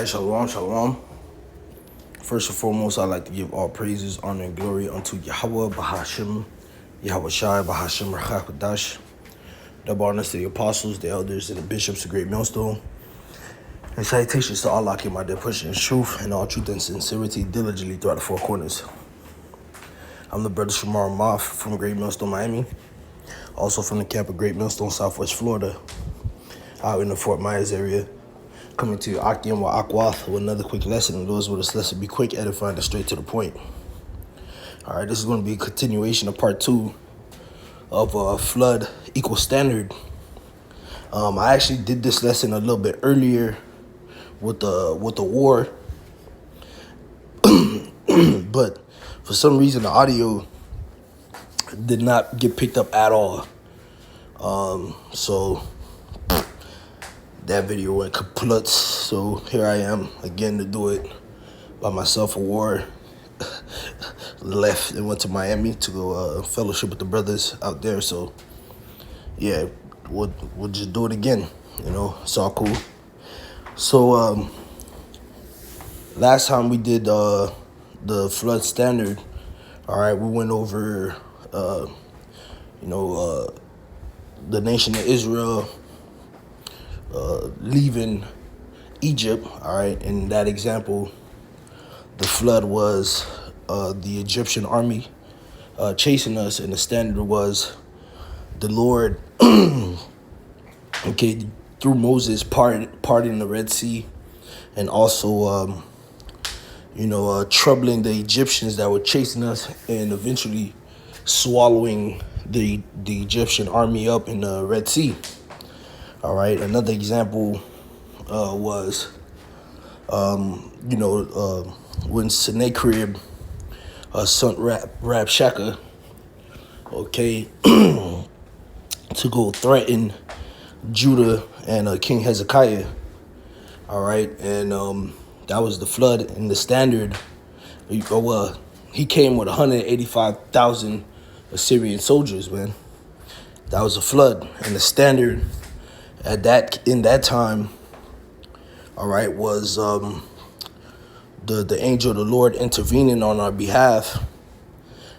right, shalom, shalom. First and foremost, I'd like to give all praises, honor, and glory unto Yahweh, Bahashim, Yahweh Shai, Bahashim, Rachakadash. Double honors to the apostles, the elders, and the bishops of Great Millstone. And salutations to Allah, my dear, pushing truth and all truth and sincerity diligently throughout the four corners. I'm the brother Shamar Moff from Great Millstone, Miami. Also from the camp of Great Millstone, Southwest Florida, out in the Fort Myers area. Coming to you, Akim wa Akwath, with another quick lesson. And those with this lesson be quick, edifying, and straight to the point. All right, this is going to be a continuation of part 2 of flood equal standard. I actually did this lesson a little bit earlier with the war, but for some reason the audio did not get picked up at all. So that video went kaput. So here I am again to do it by myself. A war left and went to Miami to go fellowship with the brothers out there. So yeah, we'll just do it again. You know, it's all cool. So last time we did the flood standard. All right, we went over the nation of Israel leaving Egypt. All right, in that example, the flood was the Egyptian army chasing us, and the standard was the Lord, okay, through Moses parting the Red Sea, and also troubling the Egyptians that were chasing us, and eventually swallowing the Egyptian army up in the Red Sea. All right, another example was when Sennacherib, son Rabshakeh, okay, to go threaten Judah and King Hezekiah. All right, and that was the flood. And the standard, he came with 185,000 Assyrian soldiers, man. That was a flood. And the standard in that time, all right, was the angel of the Lord intervening on our behalf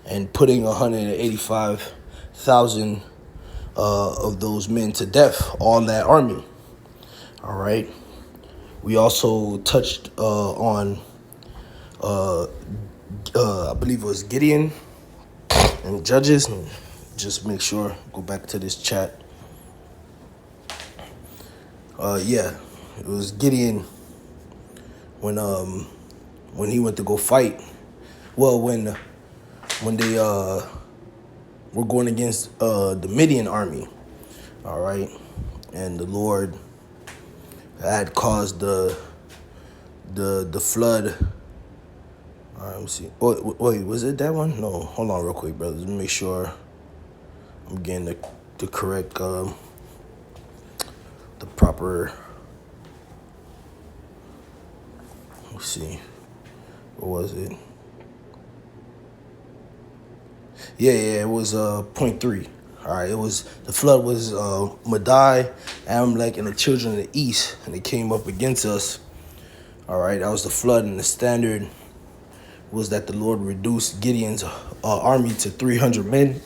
and putting 185,000 of those men to death, all that army. All right. We also touched on I believe it was Gideon and Judges. Just make sure, go back to this chat. Yeah, it was Gideon when he went to go fight. Well, when they were going against the Midian army. All right, and the Lord had caused the flood. All right, let me see. Oh, wait, was it that one? No, hold on real quick, brothers. Let me make sure I'm getting the correct the proper. Let's see. What was it? Yeah, it was point 3. All right, the flood was Madai, Amalek, and the children of the east, and they came up against us. All right, that was the flood, and the standard was that the Lord reduced Gideon's army to 300 men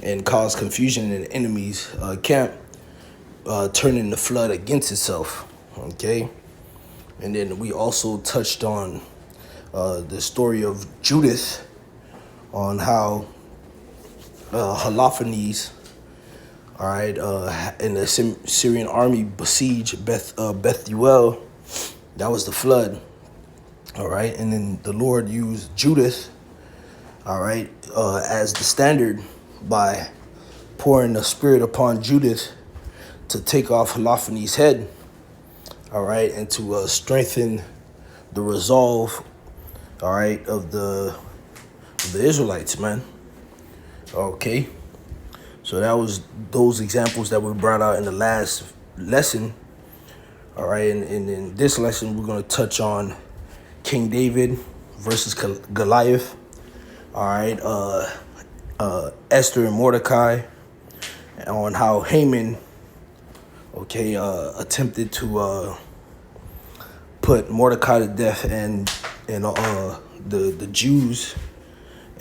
and caused confusion in the enemy's camp, turning the flood against itself. Okay, and then we also touched on the story of Judith, on how Holofernes, all right, and the Syrian army besieged Bethuel. That was the flood, all right. And then the Lord used Judith, all right, as the standard by pouring the Spirit upon Judith to take off Holofernes' head, all right, and to strengthen the resolve, all right, of the Israelites, man. Okay, so that was those examples that we brought out in the last lesson. All right, and in this lesson we're going to touch on King David versus Goliath. All right, Esther and Mordecai, on how Haman, okay, attempted to put Mordecai to death and the Jews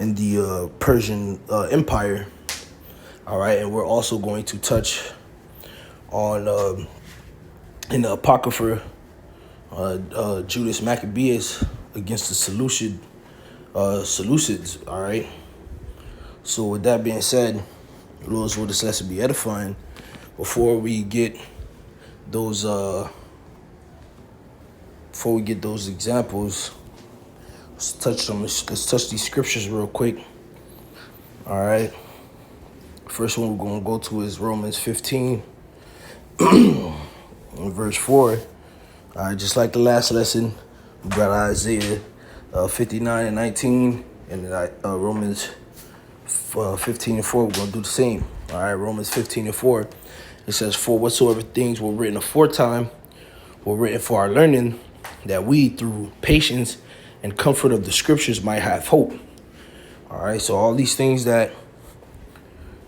in the Persian Empire. All right, and we're also going to touch on in the Apocrypha, Judas Maccabeus against the Seleucids. All right. So with that being said, Lord's will this lesson be edifying. Before we get those examples, let's touch these scriptures real quick. All right. First one we're going to go to is Romans 15, verse 4. All right, just like the last lesson, we got Isaiah 59 and 19, and Romans 15 and 4. We're going to do the same. All right, Romans 15 and 4. It says, "For whatsoever things were written aforetime were written for our learning, that we, through patience and comfort of the scriptures, might have hope." All right, so all these things that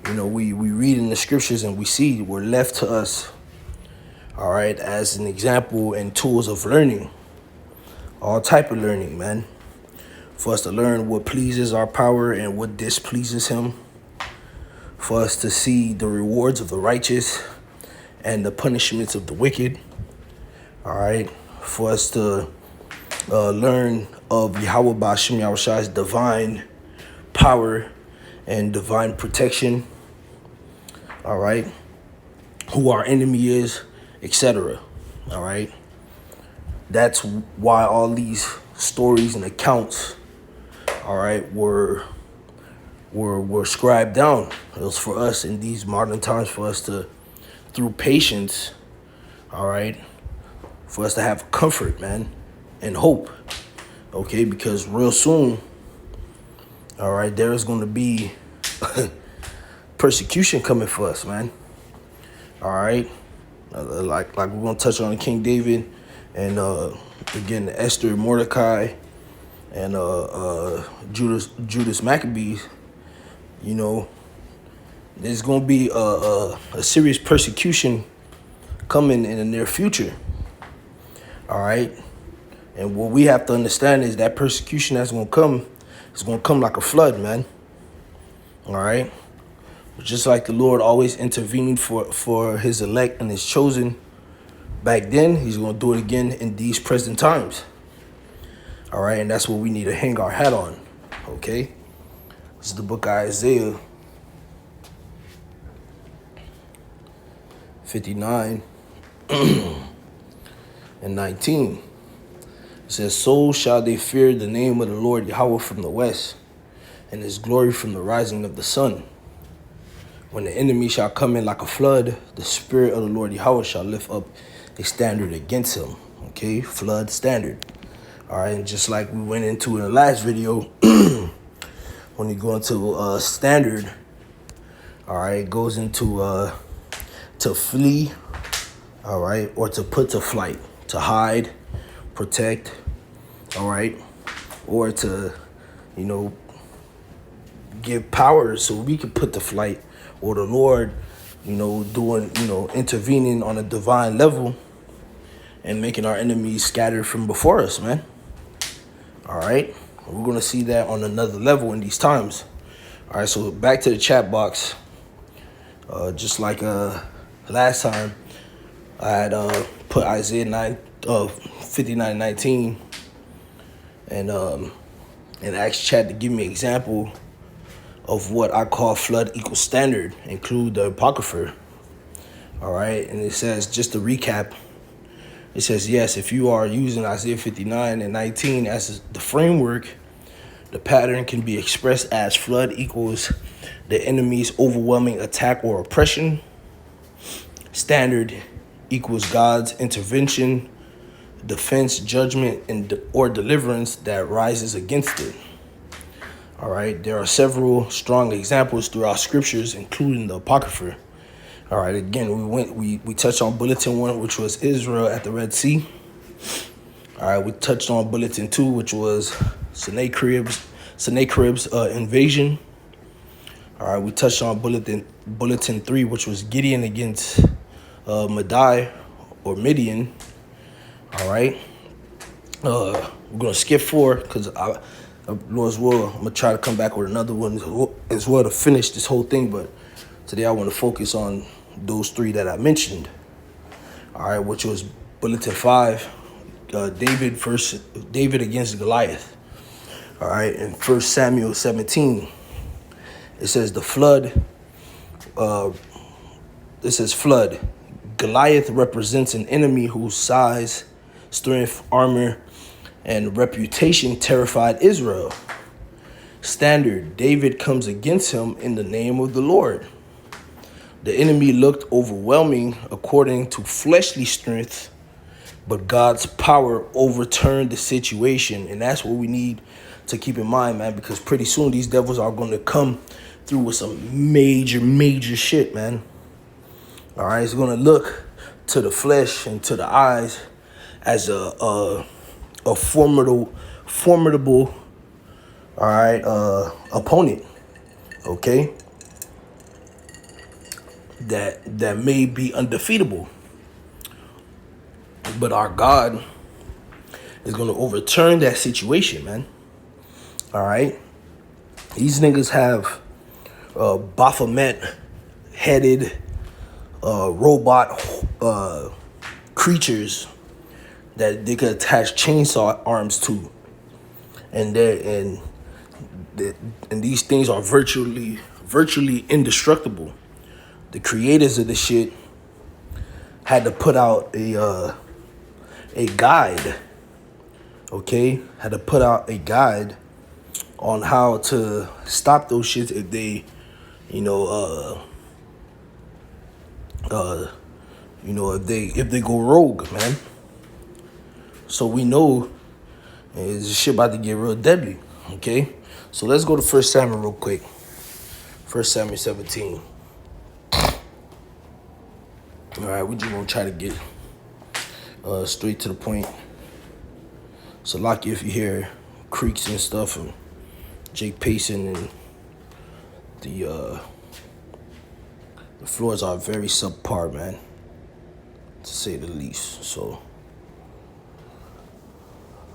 we read in the scriptures and we see were left to us, all right, as an example and tools of learning, all type of learning, man, for us to learn what pleases our power and what displeases him, for us to see the rewards of the righteous and the punishments of the wicked, all right, for us to learn of Yahweh Ba'ashem Yahweh's divine power and divine protection, all right, who our enemy is, etc. All right. That's why all these stories and accounts, all right, were scribed down. It was for us in these modern times, for us to, through patience, all right, for us to have comfort, man, and hope. Okay, because real soon, all right, there is going to be persecution coming for us, man. All right, like we're gonna touch on King David, and again Esther, Mordecai, and Judas Maccabees. There's gonna be a serious persecution coming in the near future. All right, and what we have to understand is that persecution that's gonna come is gonna come like a flood, man. All right. Just like the Lord always intervened for his elect and his chosen back then, he's going to do it again in these present times. All right, and that's what we need to hang our hat on, okay? This is the book of Isaiah 59 and 19. It says, "So shall they fear the name of the Lord Yahweh from the west, and his glory from the rising of the sun. When the enemy shall come in like a flood, the spirit of the Lord Yahweh shall lift up a standard against him." Okay, flood standard. All right, and just like we went into in the last video, when you go into standard, all right, it goes into to flee, all right, or to put to flight, to hide, protect, all right, or to, give power so we can put to flight, or the Lord, doing, intervening on a divine level and making our enemies scattered from before us, man. All right. We're going to see that on another level in these times. All right. So back to the chat box. Just like last time, I had put Isaiah 59:19 and asked chat to give me an example of what I call flood equals standard, include the Apocrypha. All right, and it says, just to recap, it says, yes, if you are using Isaiah 59 and 19 as the framework, the pattern can be expressed as flood equals the enemy's overwhelming attack or oppression. Standard equals God's intervention, defense, judgment, or deliverance that rises against it. All right, there are several strong examples throughout scriptures, including the Apocrypha. All right, again, we touched on Bulletin 1, which was Israel at the Red Sea. All right, we touched on Bulletin 2, which was Sennacherib's invasion. All right, we touched on Bulletin 3, which was Gideon against Midian. All right, We're gonna skip 4 because Lord's will, I'm gonna try to come back with another one as well to finish this whole thing. But today I want to focus on those 3 that I mentioned. All right, which was Bulletin 5, David against Goliath. All right, in 1 Samuel 17, it says the flood. It says flood. Goliath represents an enemy whose size, strength, armor, and reputation terrified Israel. Standard, David comes against him in the name of the Lord. The enemy looked overwhelming according to fleshly strength, but God's power overturned the situation. And that's what we need to keep in mind, man, because pretty soon these devils are going to come through with some major shit, man. All right, it's going to look to the flesh and to the eyes as a formidable, all right, opponent, okay, that may be undefeatable, but our God is going to overturn that situation, man. All right, these niggas have Baphomet headed robot creatures that they could attach chainsaw arms to, and these things are virtually indestructible. The creators of the shit had to put out a guide, okay? Had to put out a guide on how to stop those shits if they, if they go rogue, man. So we know this shit about to get real deadly, okay? So let's go to 1 Samuel real quick. 1 Samuel 17. All right, we're just gonna try to get straight to the point. So lucky if you hear creaks and stuff and Jake pacing, and the floors are very subpar, man, to say the least. So,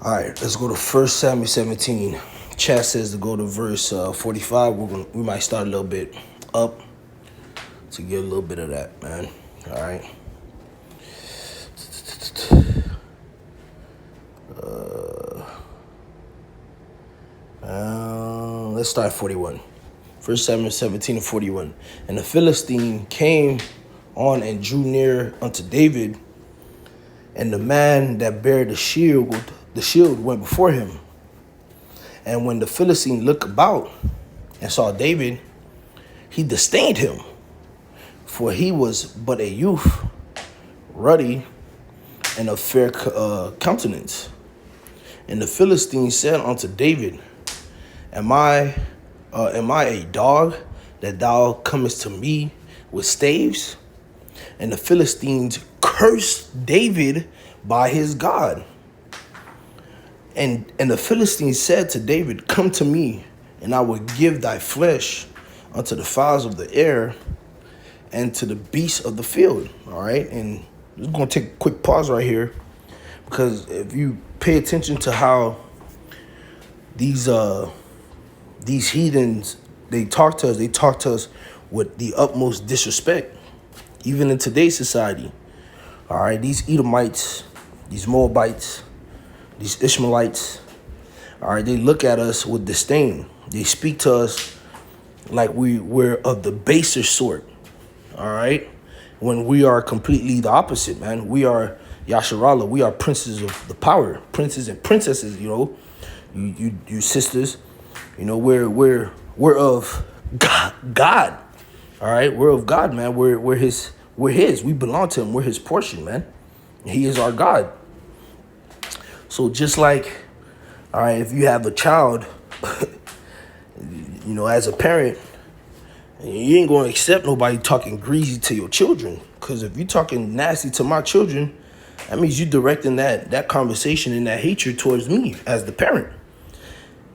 all right, let's go to 1 Samuel 17. Chat says to go to verse 45. We might start a little bit up to get a little bit of that, man. All right. Let's start 41. 1 Samuel 17 and 41. And the Philistine came on and drew near unto David, and the man that bare the shield went before him. And when the Philistine looked about and saw David, he disdained him, for he was but a youth, ruddy, and of fair countenance. And the Philistine said unto David, Am I a dog that thou comest to me with staves? And the Philistines cursed David by his God. And the Philistines said to David, Come to me, and I will give thy flesh unto the fowls of the air and to the beasts of the field. All right, and I'm just gonna take a quick pause right here, because if you pay attention to how these heathens, they talk to us with the utmost disrespect, even in today's society. All right, these Edomites, these Moabites, these Ishmaelites, all right, they look at us with disdain. They speak to us like we're of the baser sort, all right, when we are completely the opposite, man. We are Yasharallah. We are princes of the power, princes and princesses, you sisters. We're of God. All right, we're of God, man. We're his. We belong to him. We're his portion, man. He is our God. So just like, all right, if you have a child, as a parent, you ain't gonna accept nobody talking greasy to your children. Because if you're talking nasty to my children, that means you're directing that conversation and that hatred towards me as the parent.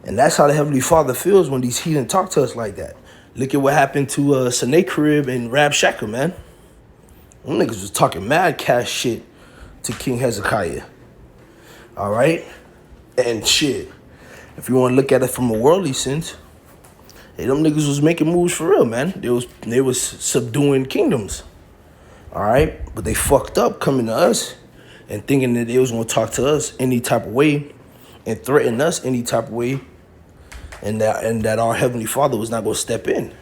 And that's how the Heavenly Father feels when these heathen talk to us like that. Look at what happened to Sennacherib and Rabshakeh, man. Them niggas was talking mad cash shit to King Hezekiah. All right? And shit, if you want to look at it from a worldly sense, hey, them niggas was making moves for real, man. They was subduing kingdoms. All right, but they fucked up coming to us and thinking that they was gonna talk to us any type of way and threaten us any type of way, and that our Heavenly Father was not gonna step in.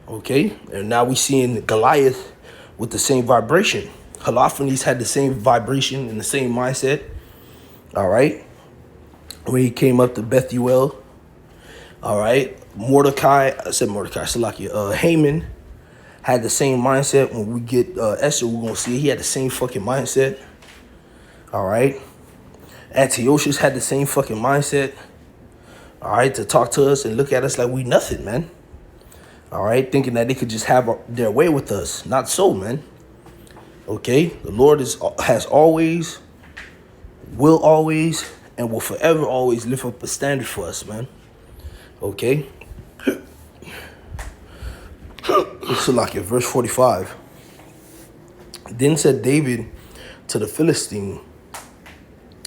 Okay, and now we seeing Goliath with the same vibration. Holofernes had the same vibration and the same mindset. All right, when he came up to Bethuel. All right, Haman had the same mindset. When we get Esther, we're gonna see he had the same fucking mindset. All right, Antiochus had the same fucking mindset. All right, to talk to us and look at us like we nothing, man. All right, thinking that they could just have their way with us. Not so, man. Okay, the Lord has always, will always, and will forever always lift up a standard for us, man. Okay. So like in verse 45. Then said David to the Philistine,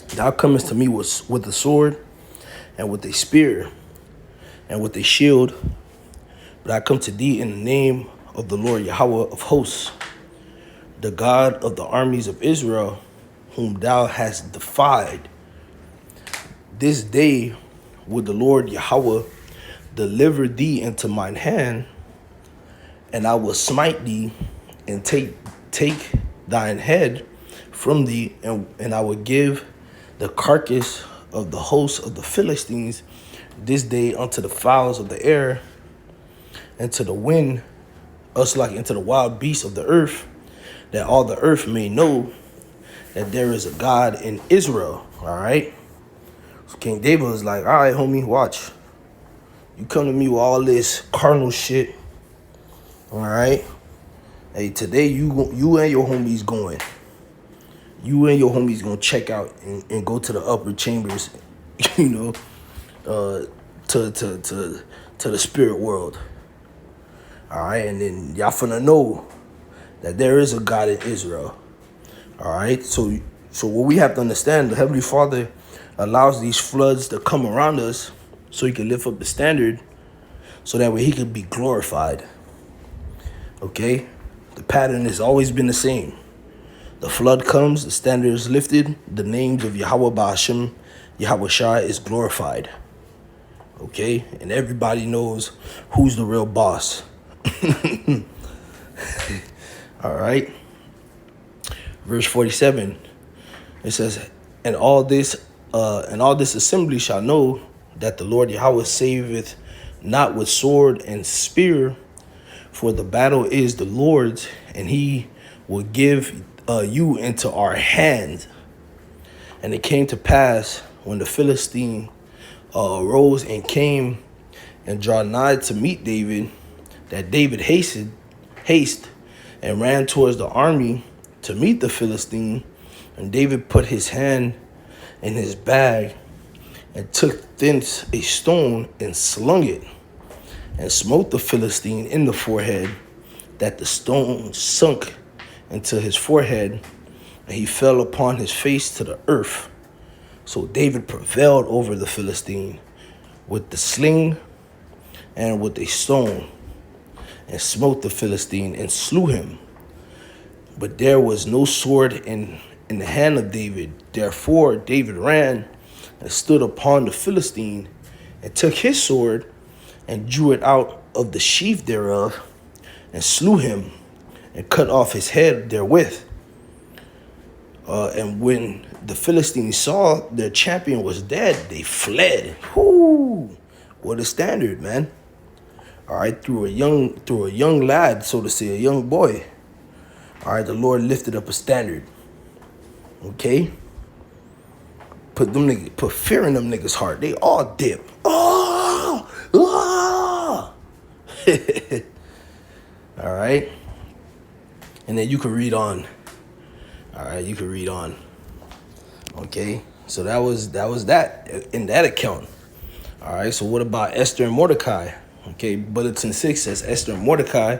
thou comest to me with a sword and with a spear and with a shield, but I come to thee in the name of the Lord Yahweh of hosts, the God of the armies of Israel, whom thou hast defied. This day would the Lord Yahweh deliver thee into mine hand, and I will smite thee and take thine head from thee, and I will give the carcass of the host of the Philistines this day unto the fowls of the air, and to the wind, into the wild beasts of the earth, that all the earth may know that there is a God in Israel. All right. So King David was like, all right, homie, watch. You come to me with all this carnal shit. All right. Hey, today you and your homies going. You and your homies gonna check out and go to the upper chambers, you know, to the spirit world. All right, and then y'all finna know that there is a God in Israel. All right, so what we have to understand, the Heavenly Father allows these floods to come around us so he can lift up the standard, so that way he could be glorified. Okay, the pattern has always been the same. The flood comes, the standard is lifted, the names of Yahweh Ba'ashem, Yahweh Shai is glorified. Okay, and everybody knows who's the real boss. All right. Verse 47, it says, and all this assembly shall know that the Lord Yahweh saveth not with sword and spear, for the battle is the Lord's, and he will give you into our hand. And it came to pass, when the Philistine arose and came and draw nigh to meet David, that David haste and ran towards the army to meet the Philistine. And David put his hand in his bag and took thence a stone and slung it, and smote the Philistine in the forehead, that the stone sunk into his forehead, and he fell upon his face to the earth. So David prevailed over the Philistine with the sling and with a stone, and smote the Philistine and slew him. But there was no sword in the hand of David. Therefore David ran and stood upon the Philistine, and took his sword and drew it out of the sheath thereof, and slew him, and cut off his head therewith. And when the Philistines saw their champion was dead, they fled. Whoo! What a standard, man. All right, through a young lad, so to say, a young boy. All right, the Lord lifted up a standard. Okay? Put fear in them niggas' heart. They all dip. Oh! Oh! All right? And then you can read on. All right, you can read on. Okay? So that was that in that account. All right, so what about Esther and Mordecai? Okay, Bulletin 6 says Esther and Mordecai.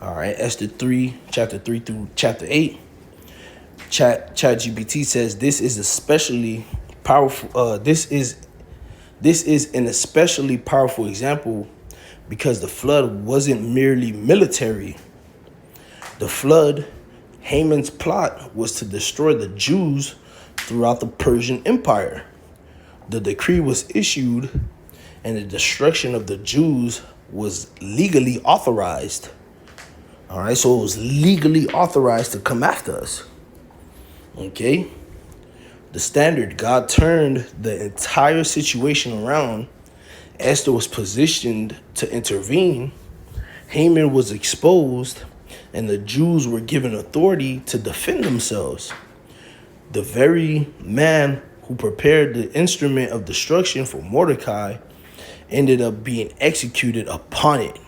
All right, Esther 3, chapter 3 through chapter 8. ChatGPT says this is especially powerful. This is an especially powerful example because the flood wasn't merely military. The flood, Haman's plot, was to destroy the Jews throughout the Persian Empire. The decree was issued, and the destruction of the Jews was legally authorized. All right, so it was legally authorized to come after us. Okay? The standard, God turned the entire situation around. Esther was positioned to intervene. Haman was exposed, and the Jews were given authority to defend themselves. The very man who prepared the instrument of destruction for Mordecai ended up being executed upon it.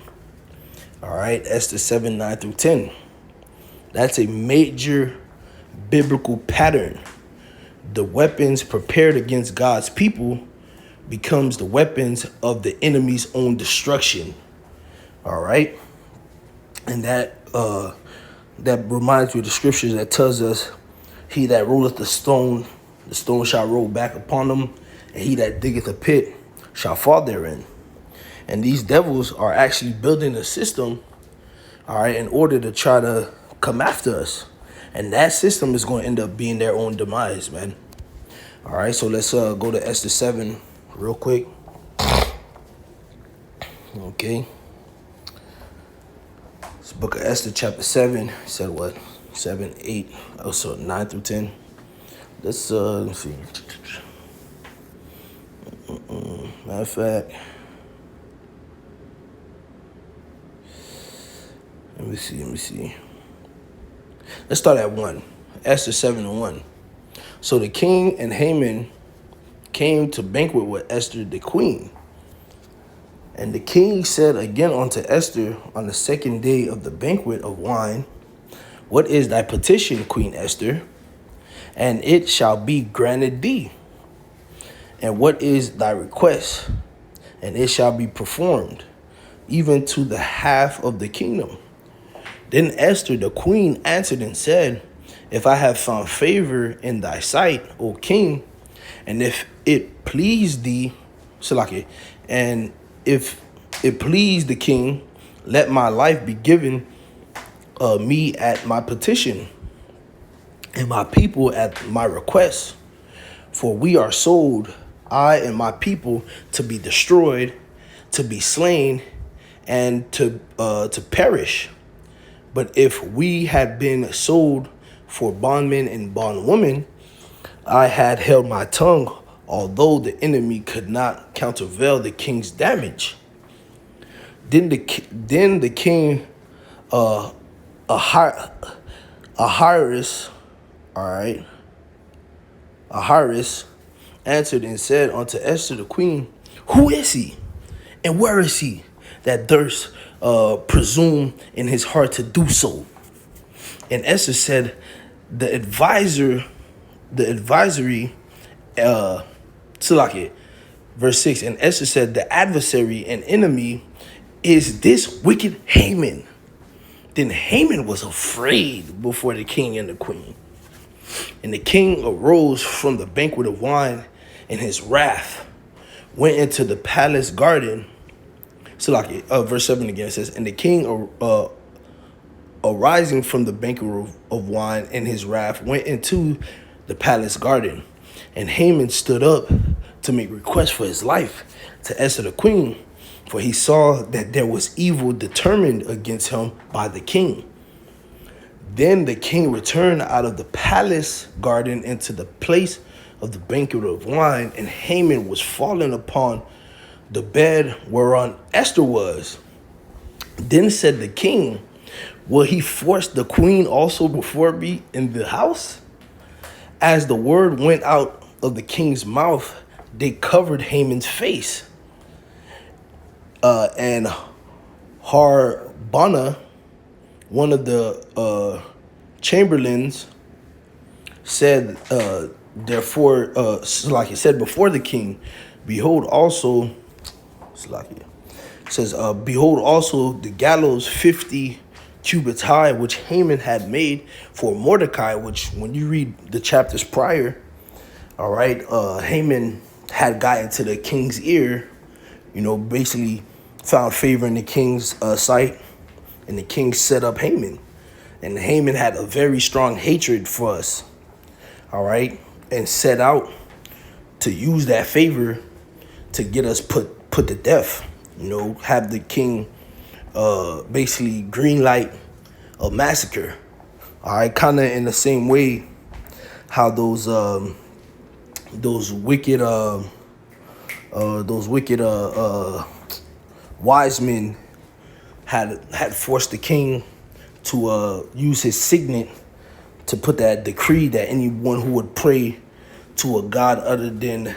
All right, Esther 7, 9 through 10. That's a major biblical pattern. The weapons prepared against God's people becomes the weapons of the enemy's own destruction. All right. And that reminds me of the scriptures that tells us, he that rolleth the stone shall roll back upon him, and he that diggeth a pit shall fall therein. And these devils are actually building a system, all right, in order to try to come after us. And that system is going to end up being their own demise, man. All right, so let's go to Esther 7 real quick. Okay. This book of Esther, chapter 7, said what? 7, 8, also 9 through 10. Let's see. Matter of fact, let me see. Let's start at 1. Esther 7 and 1. So the king and Haman came to banquet with Esther the queen. And the king said again unto Esther on the second day of the banquet of wine, What is thy petition, Queen Esther? And it shall be granted thee. And what is thy request? And it shall be performed, even to the half of the kingdom. Then Esther the queen answered and said, If I have found favor in thy sight, O king, and if it please thee, Salaki, and if it please the king, let my life be given me at my petition, and my people at my request. For we are sold, I and my people, to be destroyed, to be slain, and to perish. But if we had been sold for bondmen and bondwomen, I had held my tongue, although the enemy could not countervail the king's damage. Then the king, Ahasuerus, all right, Ahasuerus answered and said unto Esther the queen, Who is he, and where is he that durst presume in his heart to do so? And Esther said, the advisory, Salaki, verse 6, and Esther said, the adversary and enemy is this wicked Haman. Then Haman was afraid before the king and the queen. And the king arose from the banquet of wine in his wrath, went into the palace garden. Salaki, verse 7 again says, and the king arising from the banquet of wine in his wrath went into the palace garden. And Haman stood up to make request for his life to Esther the queen, for he saw that there was evil determined against him by the king. Then the king returned out of the palace garden into the place of the banquet of wine, and Haman was fallen upon the bed whereon Esther was. Then said the king, Will he force the queen also before me in the house? As the word went out of the king's mouth, they covered Haman's face. And Harbona, one of the chamberlains, said, therefore, like he said before the king, behold also, says, behold also the gallows 50 cubits high, which Haman had made for Mordecai, which when you read the chapters prior, All right, Haman had gotten to the king's ear, basically found favor in the king's sight, and the king set up Haman. And Haman had a very strong hatred for us, all right, and set out to use that favor to get us put to death. Have the king basically green light a massacre. All right, kind of in the same way how those wicked wise men had forced the king to use his signet to put that decree that anyone who would pray to a god other than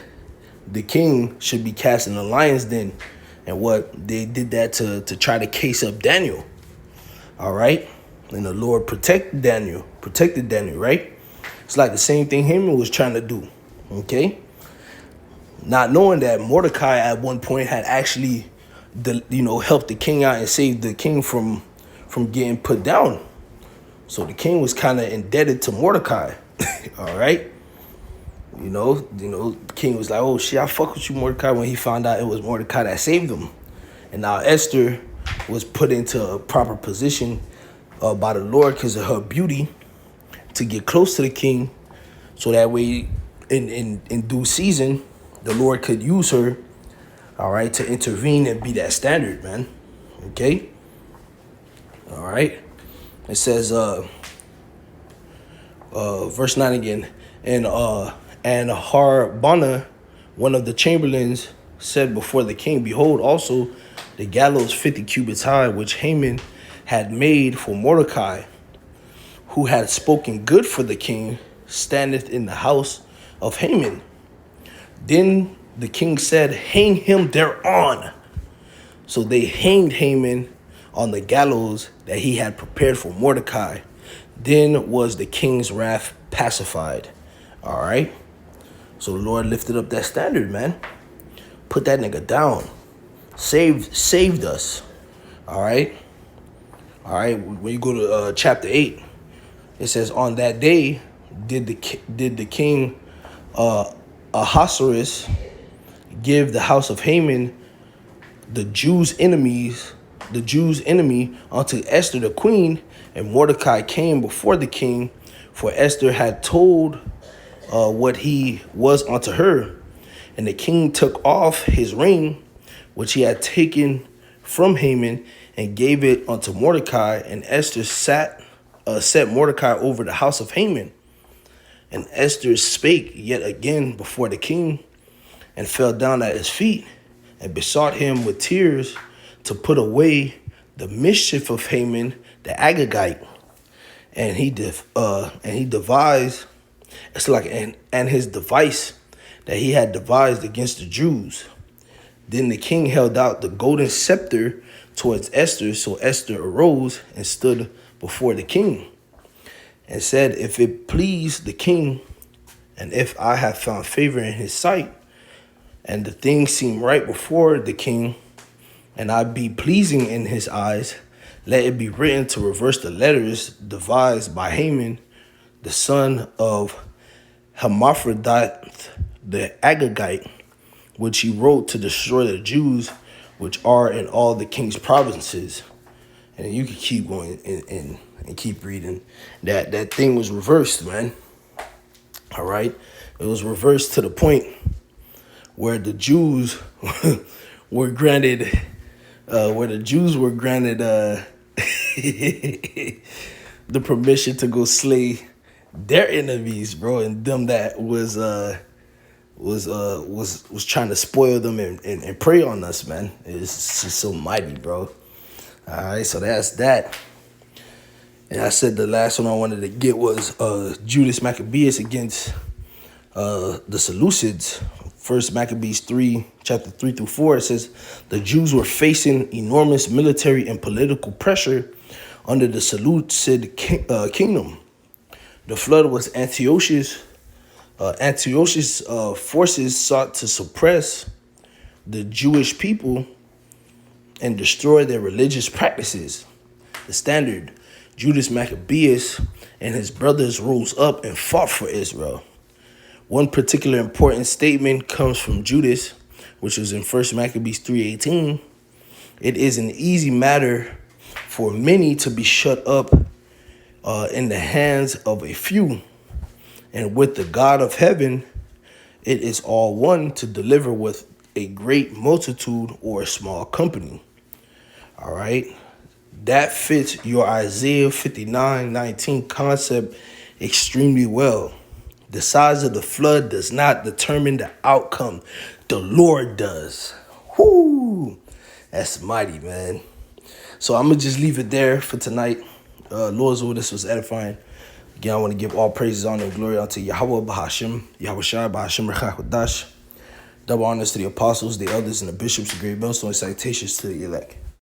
the king should be cast in the lion's den. And what they did that to try to case up Daniel. All right. And the Lord protected Daniel, right? It's like the same thing Haman was trying to do. Okay. Not knowing that Mordecai at one point had actually, helped the king out and saved the king from getting put down. So the king was kind of indebted to Mordecai. All right. The king was like, oh shit, I fuck with you, Mordecai, when he found out it was Mordecai that saved him. And now Esther was put into a proper position by the Lord because of her beauty to get close to the king. So that way, in due season, the Lord could use her, all right, to intervene and be that standard, man. Okay? All right? It says, verse 9 again, and Harbona, one of the chamberlains, said before the king, behold, also the gallows 50 cubits high, which Haman had made for Mordecai, who had spoken good for the king, standeth in the house of Haman. Then the king said, hang him thereon. So they hanged Haman on the gallows that he had prepared for Mordecai. Then was the king's wrath pacified. All right. So the Lord lifted up that standard, man. Put that nigga down. Saved us. All right. All right. When you go to chapter 8, it says, on that day did the king Ahasuerus give the house of Haman, the Jews' enemy, unto Esther the queen, and Mordecai came before the king, for Esther had told what he was unto her. And the king took off his ring, which he had taken from Haman, and gave it unto Mordecai. And Esther set Mordecai over the house of Haman. And Esther spake yet again before the king, and fell down at his feet, and besought him with tears to put away the mischief of Haman the Agagite. And he devised, and his device that he had devised against the Jews. Then the king held out the golden scepter towards Esther. So Esther arose and stood before the king, and said, if it please the king, and if I have found favor in his sight, and the thing seem right before the king, and I be pleasing in his eyes, let it be written to reverse the letters devised by Haman, the son of Hermaphrodite the Agagite, which he wrote to destroy the Jews which are in all the king's provinces. And you can keep going and keep reading. That thing was reversed, man. All right? It was reversed to the point where the Jews were granted the permission to go slay their enemies, bro, and them that was trying to spoil them and prey on us, man. It's just so mighty, bro. All right, so that's that. And I said the last one I wanted to get was Judas Maccabeus against the Seleucids. First Maccabees 3, chapter 3 through 4, it says, the Jews were facing enormous military and political pressure under the Seleucid kingdom. The flood was Antiochus' forces sought to suppress the Jewish people and destroy their religious practices. The standard, Judas Maccabeus and his brothers rose up and fought for Israel. One particular important statement comes from Judas, which is in 1 Maccabees 3:18. It is an easy matter for many to be shut up in the hands of a few, and with the God of heaven, it is all one to deliver with a great multitude or a small company. All right. That fits your Isaiah 59:19 concept extremely well. The size of the flood does not determine the outcome. The Lord does. Whoo! That's mighty, man. So I'm going to just leave it there for tonight. Lord's will, this was edifying. Again, I want to give all praises, honor, and glory unto Yahweh Bahashim, Yahweh Shai Bahashim Rechakodash. Double honors to the apostles, the elders, and the bishops, the great millstone, and salutations to the elect.